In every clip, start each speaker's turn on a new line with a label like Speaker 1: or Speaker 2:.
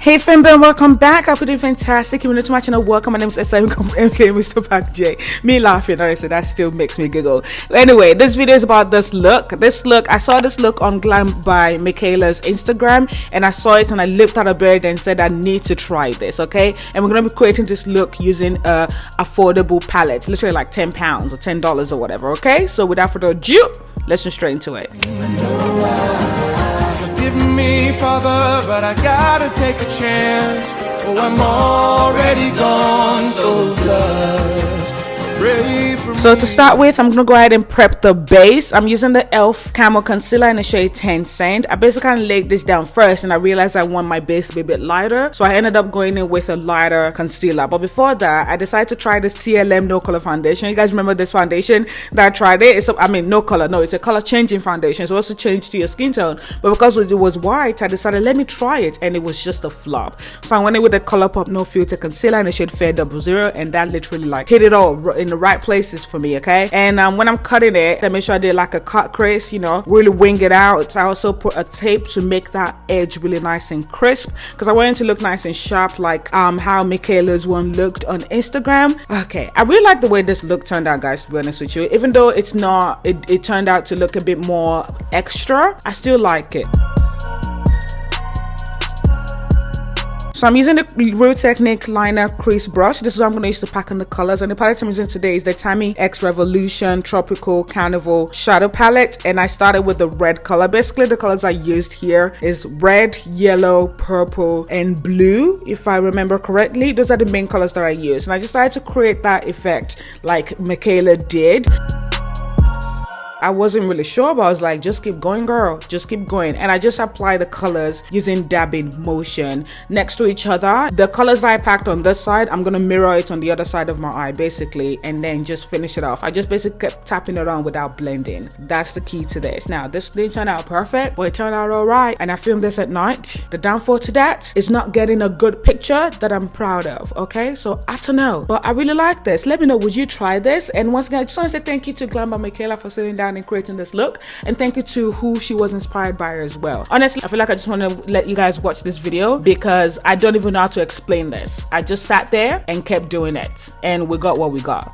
Speaker 1: Hey friend, welcome back. I hope you're doing fantastic. If you're new to my channel, welcome. My name is Esther. I'm MK MsTopacJay. Me laughing, honestly, that still makes me giggle. Anyway, this video is about this look. I saw this look on Glam by Michaela's Instagram, and I saw it and I leaped out of bed and said I need to try this, okay? And we're gonna be creating this look using a affordable palette, literally like £10 or $10 or whatever, okay? So without further ado, let's jump straight into it.
Speaker 2: Forgive me, Father, but I gotta take a chance. Oh, I'm already gone, so blessed.
Speaker 1: So to start with, I'm gonna go ahead and prep the base. I'm using the e.l.f. Camo Concealer in the shade 10 Sand. I basically kind of laid this down first, and I realized I want my base to be a bit lighter, so I ended up going in with a lighter concealer. But before that, I decided to try this TLM No Color Foundation. You guys remember this foundation that I tried it? It's a color changing foundation. So also change to your skin tone. But because it was white, I decided let me try it, and it was just a flop. So I went in with the Colourpop No Filter Concealer in the shade Fair 00, and that literally like hit it all in the right places for me, okay? And when I'm cutting it, I make sure I did like a cut crease, you know, really wing it out. I also put a tape to make that edge really nice and crisp, because I wanted to look nice and sharp, like how Michaela's one looked on Instagram. Okay, I really like the way this look turned out, guys, to be honest with you. Even though it's not, it turned out to look a bit more extra, I still like it. So I'm using the Real Technique Liner Crease Brush. This is what I'm going to use to pack on the colors. And the palette I'm using today is the Tammy X Revolution Tropical Carnival Shadow Palette. And I started with the red color. Basically, the colors I used here is red, yellow, purple, and blue, if I remember correctly. Those are the main colors that I used. And I decided to create that effect like Michaela did. I wasn't really sure, but I was like, just keep going, girl, just keep going. And I just applied the colors using dabbing motion next to each other. The colors that I packed on this side, I'm gonna mirror it on the other side of my eye basically, and then just finish it off. I just basically kept tapping it on without blending. That's the key to this. Now, this didn't turn out perfect, but it turned out all right. And I filmed this at night. The downfall to that is not getting a good picture that I'm proud of, okay? So I don't know, but I really like this. Let me know, would you try this? And once again, I just want to say thank you to Glam by Michaela for sitting down and creating this look, and thank you to who she was inspired by as well. Honestly, I feel like I just want to let you guys watch this video because I don't even know how to explain this. I just sat there and kept doing it, and we got what we got.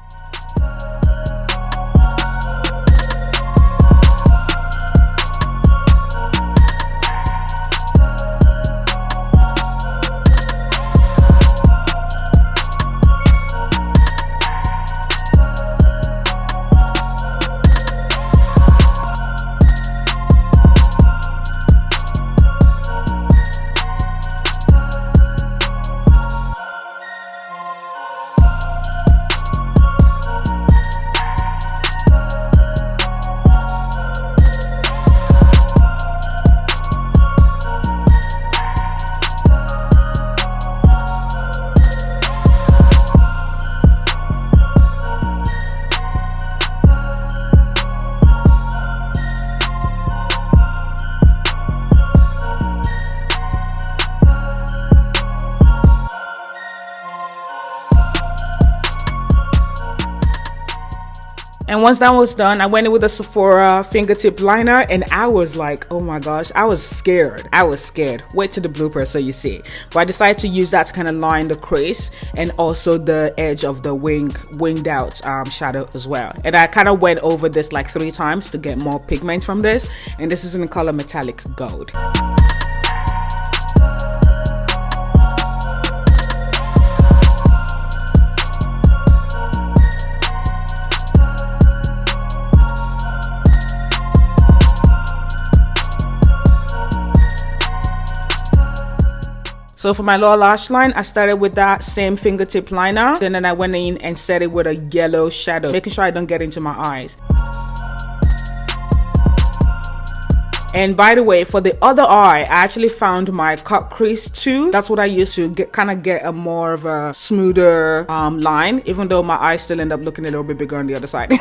Speaker 1: And once that was done, I went in with a Sephora fingertip liner, and I was like, oh my gosh, I was scared. Wait till the bloopers so you see. But I decided to use that to kind of line the crease and also the edge of the winged out shadow as well. And I kind of went over this like 3 times to get more pigment from this. And this is in the color Metallic Gold. So for my lower lash line, I started with that same fingertip liner. Then I went in and set it with a yellow shadow, making sure I don't get into my eyes. And by the way, for the other eye, I actually found my cut crease too. That's what I used to kind of get a more of a smoother line, even though my eyes still end up looking a little bit bigger on the other side.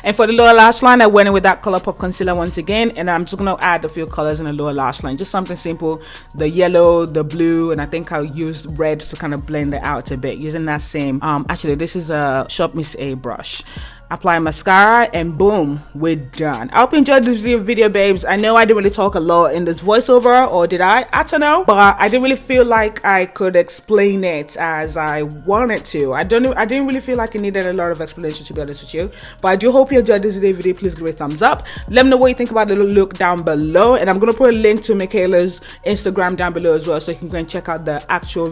Speaker 1: And for the lower lash line, I went in with that Colourpop concealer once again, and I'm just gonna add a few colors in the lower lash line, just something simple, the yellow, the blue, and I think I'll use red to kind of blend it out a bit using that same actually this is a Shop Miss A brush. apply mascara, and boom, we're done. I hope you enjoyed this video, babes. I know I didn't really talk a lot in this voiceover, or did I? I don't know, but I didn't really feel like I could explain it as I wanted to. I didn't really feel like it needed a lot of explanation, to be honest with you. But I do hope you enjoyed this video. Please give it a thumbs up. Let me know what you think about the look down below, and I'm gonna put a link to Michaela's Instagram down below as well, so you can go and check out the actual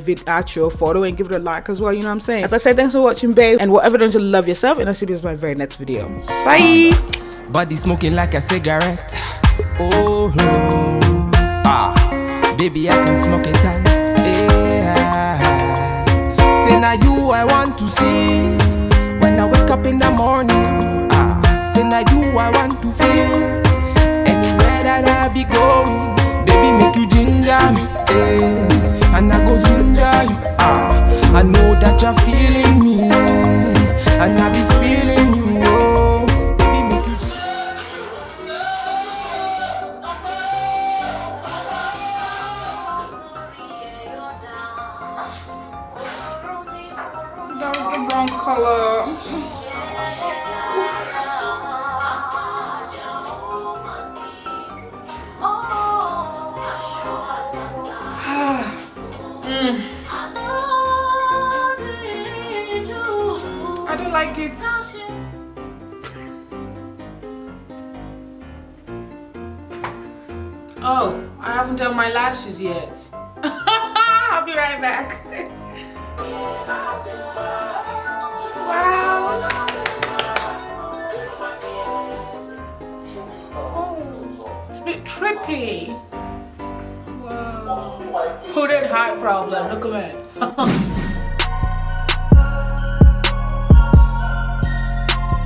Speaker 1: photo and give it a like as well. You know what I'm saying? As I said, thanks for watching, babe, and whatever, don't you love yourself, and I'll see you in my very next video. Bye.
Speaker 2: Body smoking like a cigarette. Oh, baby, I can smoke it out. Yeah. Say now you I want to see when I wake up in the morning. Say now you I want to feel anywhere that I be going. Baby, make you ginger me, and I go ginger you. I know that you're feeling me, and I be feeling you. Baby, make you
Speaker 1: That was the wrong color. I don't like it. Oh, I haven't done my lashes yet. I'll be right back. Wow. Oh, it's a bit trippy. Wow. Who did heart problem? Look at me.